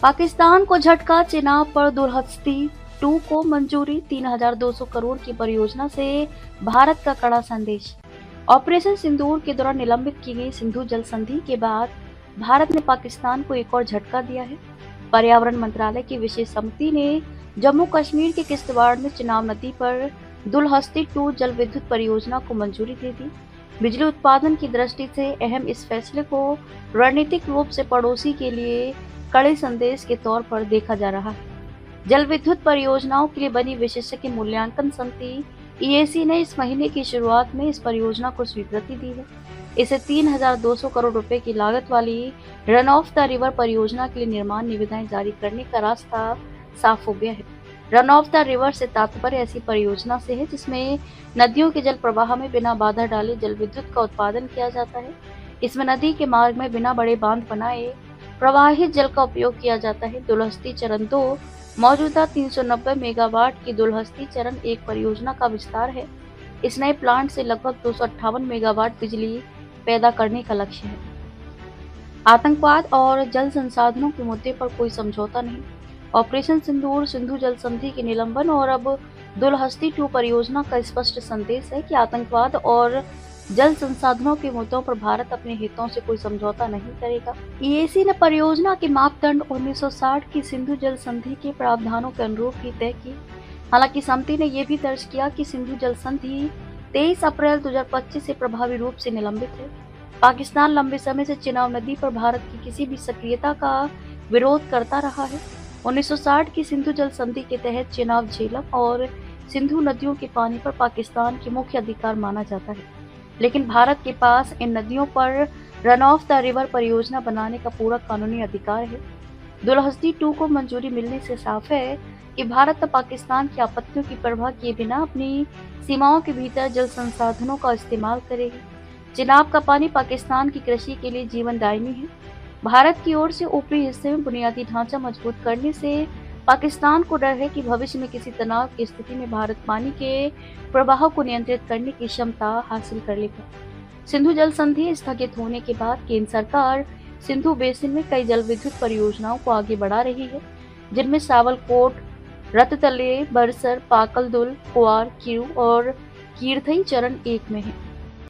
पाकिस्तान को झटका, चेनाब पर दुलहस्ती 2 को मंजूरी, 3,200 करोड़ की परियोजना से भारत का कड़ा संदेश। ऑपरेशन सिंदूर के दौरान निलंबित की गई सिंधु जल संधि के बाद भारत ने पाकिस्तान को एक और झटका दिया है। पर्यावरण मंत्रालय की विशेष समिति ने जम्मू कश्मीर के किश्तवाड़ में चिनाब नदी पर दुलहस्ती 2 जल विद्युत परियोजना को मंजूरी दे दी। बिजली उत्पादन की दृष्टि से अहम इस फैसले को रणनीतिक रूप से पड़ोसी के लिए कड़े संदेश के तौर पर देखा जा रहा है। जल विद्युत परियोजनाओं के लिए बनी विशेषज्ञ मूल्यांकन समिति ईएसी ने इस महीने की शुरुआत में इस परियोजना को स्वीकृति दी है। इसे 3,200 करोड़ रुपए की लागत वाली रन ऑफ द रिवर परियोजना के लिए निर्माण निविदाएं जारी करने का रास्ता साफ हो गया है। रन ऑफ द रिवर से तात्पर्य ऐसी परियोजना से है जिसमें नदियों के जल प्रवाह में बिना बाधा डाले जल विद्युत का उत्पादन किया जाता है। इसमें नदी के मार्ग में बिना बड़े बांध बनाए प्रवाहित जल का उपयोग किया जाता है। दुलहस्ती चरण 2 मौजूदा 390 मेगावाट की दुलहस्ती चरण 1 परियोजना का विस्तार है। इस नए प्लांट से लगभग 258 मेगावाट बिजली पैदा करने का लक्ष्य है। आतंकवाद और जल संसाधनों के मुद्दे पर कोई समझौता नहीं। ऑपरेशन सिंदूर, सिंधु जल संधि के निलंबन और अब दुलहस्ती 2 परियोजना का स्पष्ट संदेश है कि आतंकवाद और जल संसाधनों के मुद्दों पर भारत अपने हितों से कोई समझौता नहीं करेगा। ईएसी ने परियोजना के मापदंड 1960 की सिंधु जल संधि के प्रावधानों के अनुरूप ही तय की। हालांकि समिति ने यह भी दर्ज किया कि सिंधु जल संधि 23 अप्रैल 2025 से प्रभावी रूप से निलंबित है। पाकिस्तान लंबे समय से चिनाब नदी पर भारत की किसी भी सक्रियता का विरोध करता रहा है। 1960 की सिंधु जल संधि के तहत चिनाब, झेलम और सिंधु नदियों के पानी पर पाकिस्तान के मुख्य अधिकार माना जाता है, लेकिन भारत के पास इन नदियों पर रन ऑफ द रिवर परियोजना बनाने का पूरा कानूनी अधिकार है। दुलहस्ती 2 को मंजूरी मिलने से साफ है कि भारत पाकिस्तान की आपत्तियों की परवाह किए बिना अपनी सीमाओं के भीतर जल संसाधनों का इस्तेमाल करेगी। चिनाब का पानी पाकिस्तान की कृषि के लिए जीवनदायिनी है। भारत की ओर से ऊपरी हिस्से में बुनियादी ढांचा मजबूत करने से पाकिस्तान को डर है कि भविष्य में किसी तनाव की स्थिति में भारत पानी के प्रवाह को नियंत्रित करने की क्षमता हासिल कर लेगा। सिंधु जल संधि स्थगित होने के बाद केंद्र सरकार सिंधु बेसिन में कई जल विद्युत परियोजनाओं को आगे बढ़ा रही है, जिनमें सावलकोट, रततले, बरसर, पाकलदुल, कुआर, किरू और कीरथई चरण 1 में है।